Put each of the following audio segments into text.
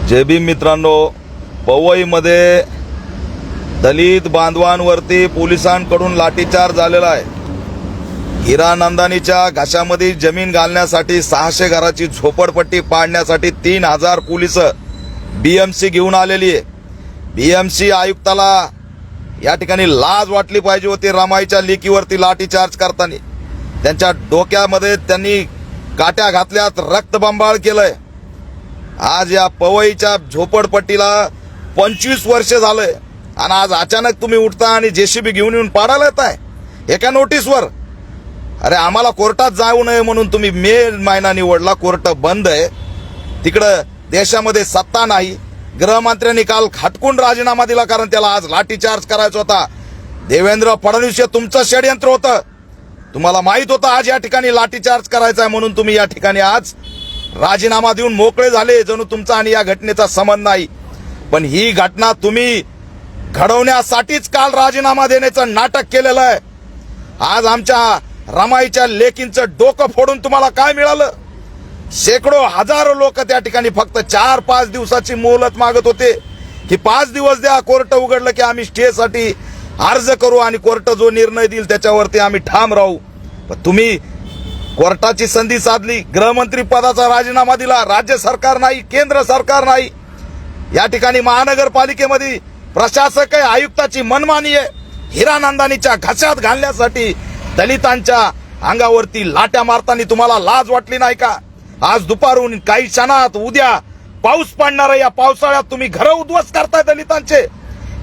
जय भीम मित्रांनो, पवईमध्ये दलित बांधवांवरती पोलिसांकडून लाठीचार्ज झालेला आहे। हिरानंदानीच्या घाशामध्ये जमीन घालण्यासाठी 600 घराची झोपडपट्टी पाडण्यासाठी 3000 पोलीस बीएमसी घेऊन आलेली आहे। बीएमसी आयुक्ताला या ठिकाणी लाज वाटली पाहिजे होती। रमाईच्या लेकीवरती लाठीचार्ज करताना त्यांच्या डोक्यामध्ये त्यांनी काट्या घातल्यात, रक्तबंबाळ केलंय। आज या पवईच्या झोपडपट्टीला 25 वर्ष झालंय आणि आज अचानक तुम्ही उठता आणि जेसीबी घेऊन येऊन पाडायला येताय एका नोटीसवर। अरे आम्हाला कोर्टात जाऊ नये म्हणून तुम्ही मे महिना निवडला, कोर्ट बंद आहे, तिकडं देशामध्ये सत्ता नाही। गृहमंत्र्यांनी काल खटकून राजीनामा दिला कारण त्याला आज लाठीचार्ज करायचा होता। देवेंद्र फडणवीस हे तुमचं षडयंत्र होतं, तुम्हाला माहित होतं आज या ठिकाणी लाठीचार्ज करायचा आहे म्हणून तुम्ही या ठिकाणी आज राजीनामा देऊन मोकळे झाले, जणू तुमचा आणि या घटनेचा संबंध नाही। पण ही घटना तुम्ही घडवण्यासाठीच काल राजीनामा देण्याचं नाटक केलेलं आहे। आज आमच्या रमाईच्या लेकींचं डोकं फोडून तुम्हाला काय मिळालं? शेकडो हजारो लोक त्या ठिकाणी फक्त 4-5 दिवसाची मोहलत मागत होते की 5 दिवस द्या, कोर्ट उघडलं की आम्ही स्टेसाठी अर्ज करू आणि कोर्ट जो निर्णय देईल त्याच्यावरती आम्ही ठाम राहू। पण तुम्ही कोर्टाची संधी साधली, गृहमंत्री पदाचा राजीनामा दिला, राज्य सरकार नाही, केंद्र सरकार नाही, या ठिकाणी महानगरपालिकेमध्ये प्रशासक आहे, आयुक्ताची मनमानी आहे। हिरानंदानीच्या घशात घालण्यासाठी दलितांच्या अंगावरती लाट्या मारताना तुम्हाला लाज वाटली नाही का? आज दुपारून काही क्षणात उद्या पाऊस पडणार आहे, या पावसाळ्यात तुम्ही घरं उद्ध्वस्त करताय दलितांचे,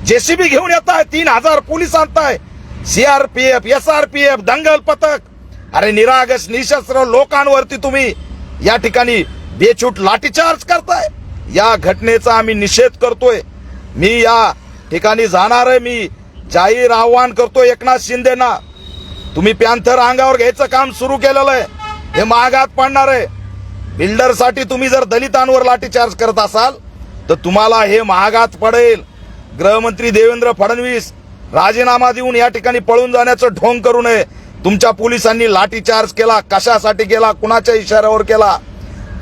जेसीबी घेऊन येताय, 3000 पोलीस आणताय, सीआरपीएफ, एसआरपीएफ, दंगल पथक। अरे निरागस निशस्त्र लोकांवरती तुम्ही या ठिकाणी बेछूट लाठीचार्ज करताय। या घटनेचा आम्ही निषेध करतोय। मी या ठिकाणी जाणार आहे, मी जाहीर आव्हान करतोय एकनाथ शिंदेना, तुम्ही पॅन्थर अंगावर घ्यायचं काम सुरू केलेलं आहे, हे महागात पडणार आहे। बिल्डरसाठी तुम्ही जर दलितांवर लाठीचार्ज करत असाल तर तुम्हाला हे महागात पडेल। गृहमंत्री देवेंद्र फडणवीस राजीनामा देऊन या ठिकाणी पळून जाण्याचं ढोंग करू नये। तुमच्या पोलिसांनी लाठीचार्ज केला, कशासाठी केला, कुणाच्या इशाऱ्यावर केला,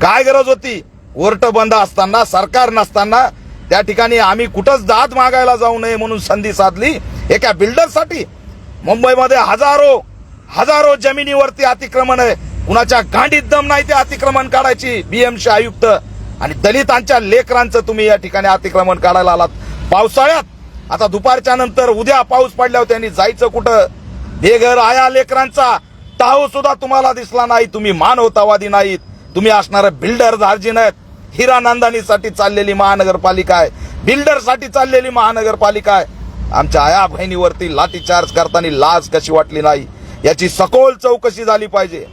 काय गरज होती? कोर्ट बंद असताना, सरकार नसताना त्या ठिकाणी आम्ही कुठंच दाद मागायला जाऊ नये म्हणून संधी साधली एका बिल्डरसाठी। मुंबईमध्ये हजारो जमिनीवरती अतिक्रमण आहे, कुणाच्या गांडीत दम नाही ते अतिक्रमण काढायची। बीएमसी आयुक्त आणि दलितांच्या लेकरांचं तुम्ही या ठिकाणी अतिक्रमण काढायला आलात पावसाळ्यात। आता दुपारच्या नंतर उद्या पाऊस पडल्यावर त्यांनी जायचं कुठं? बेघर आया लेकरांचा टाहू सुद्धा तुम्हाला दिसला नाही। तुम्ही मानवतावादी नाहीत, तुम्ही असणारे बिल्डर धार्जिन आहेत। हिरानंदानीसाठी चाललेली महानगरपालिका आहे, बिल्डरसाठी चाललेली महानगरपालिका आहे। आमच्या आया बहिणीवरती लाठीचार्ज करताना लाज कशी वाटली नाही याची सखोल चौकशी झाली पाहिजे।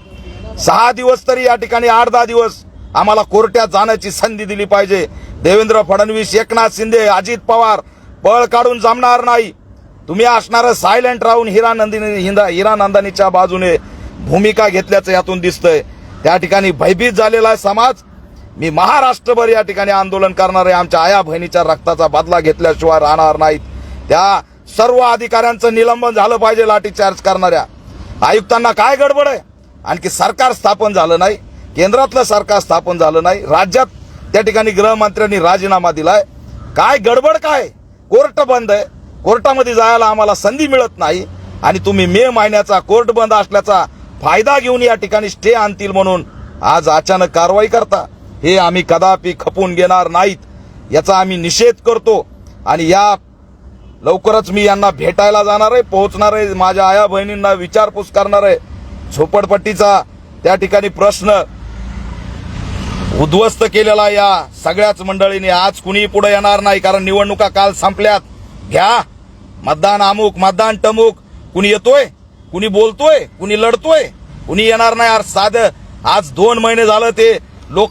6 दिवस तरी या ठिकाणी 8-10 दिवस आम्हाला कोर्टात जाण्याची संधी दिली पाहिजे। देवेंद्र फडणवीस, एकनाथ शिंदे, अजित पवार पळ काढून जमणार नाही। तुम्ही असणारं सायलेंट राहून हिरानंदानीच्या बाजूने भूमिका घेतल्याचं यातून दिसतंय। त्या ठिकाणी भयभीत झालेला आहे समाज। मी महाराष्ट्रभर या ठिकाणी आंदोलन करणार आहे। आमच्या आया बहिणीच्या रक्ताचा बदला घेतल्याशिवाय राहणार नाहीत। त्या सर्व अधिकाऱ्यांचं निलंबन झालं पाहिजे। लाठीचार्ज करणाऱ्या आयुक्तांना काय गडबड आहे? आणखी सरकार स्थापन झालं नाही, केंद्रातलं सरकार स्थापन झालं नाही, राज्यात त्या ठिकाणी गृहमंत्र्यांनी राजीनामा दिलाय, काय गडबड काय? कोर्ट बंद आहे, कोर्टामध्ये जायला आम्हाला संधी मिळत नाही आणि तुम्ही मे महिन्याचा कोर्ट बंद असल्याचा फायदा घेऊन या ठिकाणी स्टे आणतील म्हणून आज अचानक कारवाई करता, हे आम्ही कदापि खपून घेणार नाहीत। याचा आम्ही निषेध करतो आणि या लवकरच मी यांना भेटायला जाणार आहे, पोहोचणार आहे, माझ्या आया बहिणींना विचारपूस करणार आहे। झोपडपट्टीचा त्या ठिकाणी प्रश्न उद्ध्वस्त केलेला या सगळ्याच मंडळींनी आज कुणी पुढे येणार नाही, कारण निवडणुका काल संपल्यात। घ्या मतदान अमुक, मतदान टमुक, कुणी येतोय, कुणी बोलतोय, कुणी लढतोय, कुणी येणार नाही। साधं आज 2 महिने झालं ते लोक